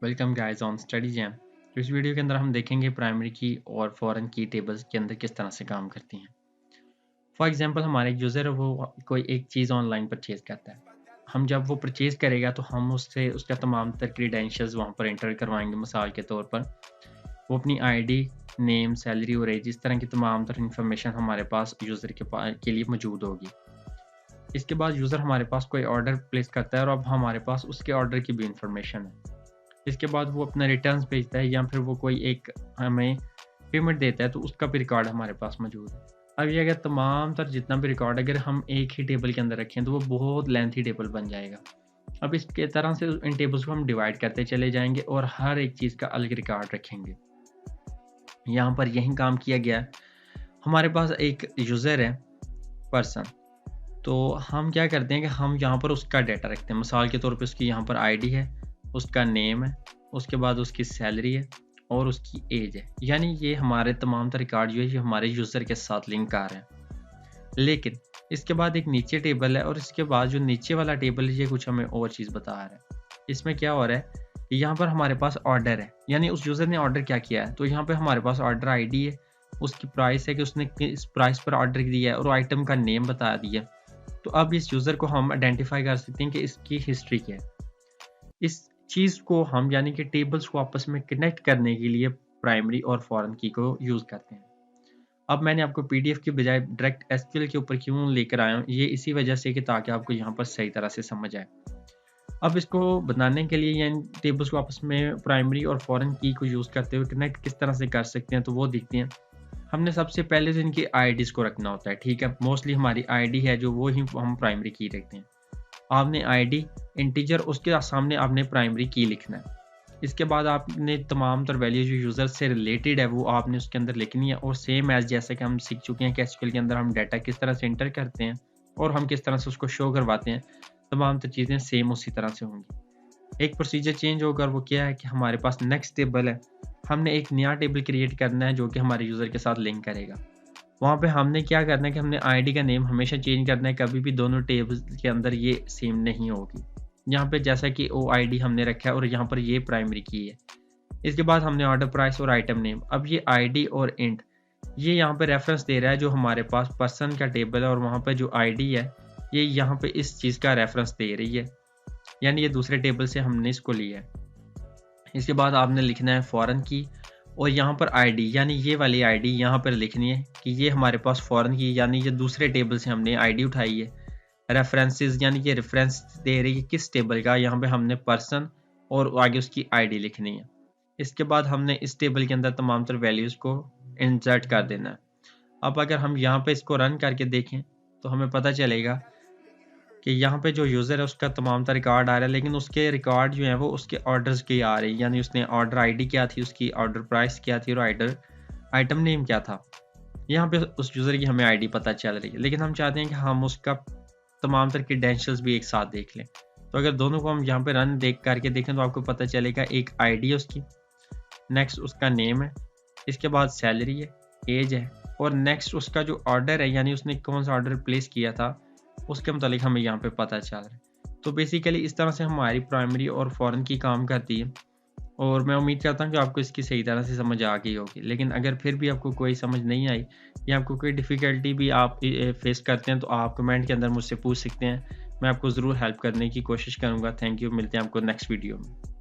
Welcome guys on study jam. तो इस video के अंदर हम देखेंगे प्राइमरी की और फॉरेन की टेबल्स के अंदर किस तरह से काम करती हैं। फॉर एग्जांपल हमारा एक यूज़र है, वो कोई एक चीज़ ऑनलाइन परचेज करता है। हम जब वो परचेज करेगा तो हम उससे उसका तमाम तर क्रीडेंशियल्स वहाँ पर एंटर करवाएंगे। मिसाल के तौर पर वो अपनी आईडी, नेम, सैलरी और एज, इस तरह की तमाम तर इंफॉर्मेशन हमारे पास यूज़र के लिए मौजूद होगी। इसके बाद यूज़र हमारे पास कोई ऑर्डर प्लेस करता है और अब हमारे पास उसके ऑर्डर की भी इंफॉर्मेशन है। इसके बाद वो अपना रिटर्न्स भेजता है या फिर वो कोई एक हमें पेमेंट देता है, तो उसका भी रिकॉर्ड हमारे पास मौजूद है। अब ये अगर तमाम तर जितना भी रिकॉर्ड अगर हम एक ही टेबल के अंदर रखें तो वो बहुत लेंथी टेबल बन जाएगा। अब इसके तरह से इन टेबल्स को हम डिवाइड करते चले जाएंगे और हर एक चीज़ का अलग रिकॉर्ड रखेंगे। यहाँ पर यही काम किया गया है। हमारे पास एक यूज़र है, पर्सन, तो हम क्या करते हैं कि हम यहाँ पर उसका डाटा रखते हैं। मिसाल के तौर पे उसकी यहाँ पर आईडी है, उसका नेम है, उसके बाद उसकी सैलरी है और उसकी एज है। यानी ये हमारे तमाम तर रिकॉर्ड जो है ये हमारे यूज़र के साथ लिंक आ रहे हैं। लेकिन इसके बाद एक नीचे टेबल है और इसके बाद जो नीचे वाला टेबल है ये कुछ हमें और चीज़ बता रहा है। इसमें क्या हो रहा है, यहाँ पर हमारे पास ऑर्डर है, यानी उस यूज़र ने ऑर्डर क्या किया है। तो यहाँ पे हमारे पास ऑर्डर आईडी है, उसकी प्राइस है कि उसने किस प्राइस पर ऑर्डर दिया है और आइटम का नेम बता दिया। तो अब इस यूज़र को हम आइडेंटिफाई कर सकते हैं कि इसकी हिस्ट्री क्या है। इस चीज़ को हम यानी कि टेबल्स को आपस में कनेक्ट करने के लिए प्राइमरी और फॉरेन की को यूज़ करते हैं। अब मैंने आपको पीडीएफ की बजाय डायरेक्ट एसक्यूएल के ऊपर क्यों लेकर आया हूँ, ये इसी वजह से कि ताकि आपको यहाँ पर सही तरह से समझ आए। अब इसको बनाने के लिए या इन टेबल्स को आपस में प्राइमरी और फॉरेन की को यूज़ करते हुए कनेक्ट किस तरह से कर सकते हैं, तो वो देखते हैं। हमने सबसे पहले तो इनकी आईडीज़ को रखना होता है, ठीक है। मोस्टली हमारी आईडी है जो वो ही हम प्राइमरी की रखते हैं। आपने आईडी इंटीजर, उसके सामने आपने प्राइमरी की लिखना है। इसके बाद आपने तमाम तर वैल्यू जो यूज़र से रिलेटेड है वो आपने उसके अंदर लिखनी है। और सेम एज़ जैसे कि हम सीख चुके हैं कि एसक्यूएल के अंदर हम डाटा किस तरह से एंटर करते हैं और हम किस तरह से उसको शो करवाते हैं, तमाम तर चीज़ें सेम उसी तरह से होंगी। एक प्रोसीजर चेंज होकर वो क्या है कि हमारे पास नेक्स्ट टेबल है, हमने एक नया टेबल क्रिएट करना है जो कि हमारे यूज़र के साथ लिंक करेगा। वहाँ पे हमने क्या करना है कि हमने आईडी का नेम हमेशा चेंज करना है, कभी भी दोनों टेबल्स के अंदर ये सेम नहीं होगी। यहाँ पे जैसा कि ओ आईडी हमने रखा है और यहाँ पर ये प्राइमरी की है। इसके बाद हमने ऑर्डर प्राइस और आइटम नेम। अब ये आईडी और इंट ये यहाँ पे रेफरेंस दे रहा है जो हमारे पास पर्सन का टेबल है और वहाँ पे जो आईडी है ये यहाँ पे इस चीज़ का रेफरेंस दे रही है, यानी ये दूसरे टेबल से हमने इसको लिया है। इसके बाद आपने लिखना है फॉरेन की और यहाँ पर आईडी, यानी ये वाली आईडी यहाँ पर लिखनी है कि ये हमारे पास फॉरेन की, यानी ये दूसरे टेबल से हमने आईडी उठाई है। रेफरेंसेस यानी कि रेफरेंस दे रही है किस टेबल का, यहाँ पे हमने पर्सन और आगे उसकी आईडी लिखनी है। इसके बाद हमने इस टेबल के अंदर तमाम तर वैल्यूज़ को इंसर्ट कर देना है। अब अगर हम यहाँ पे इसको रन करके देखें तो हमें पता चलेगा कि यहाँ पे जो यूज़र है उसका तमाम तर रिकॉर्ड आ रहा है, लेकिन उसके रिकॉर्ड जो है वो उसके ऑर्डर्स की आ रही है। यानी उसने ऑर्डर आईडी क्या थी, उसकी ऑर्डर प्राइस क्या थी और आइटम नेम क्या था। यहाँ पे उस यूज़र की हमें आईडी पता चल रही है, लेकिन हम चाहते हैं कि हम उसका तमाम तर क्रेडेंशियल्स भी एक साथ देख लें। तो अगर दोनों को हम यहाँ पे रन करके देखें तो आपको पता चलेगा एक आईडी है उसकी, नेक्स्ट उसका नेम है, इसके बाद सैलरी है, एज है और नेक्स्ट उसका जो ऑर्डर है यानी उसने कौन सा ऑर्डर प्लेस किया था उसके मुतालिक हमें यहाँ पे पता चल रहा है। तो बेसिकली इस तरह से हमारी प्राइमरी और फॉरेन की काम करती है और मैं उम्मीद करता हूँ कि आपको इसकी सही तरह से समझ आ गई होगी। लेकिन अगर फिर भी आपको कोई समझ नहीं आई या आपको कोई डिफ़िकल्टी भी आप फेस करते हैं तो आप कमेंट के अंदर मुझसे पूछ सकते हैं। मैं आपको ज़रूर हेल्प करने की कोशिश करूँगा। थैंक यू, मिलते हैं आपको नेक्स्ट वीडियो में।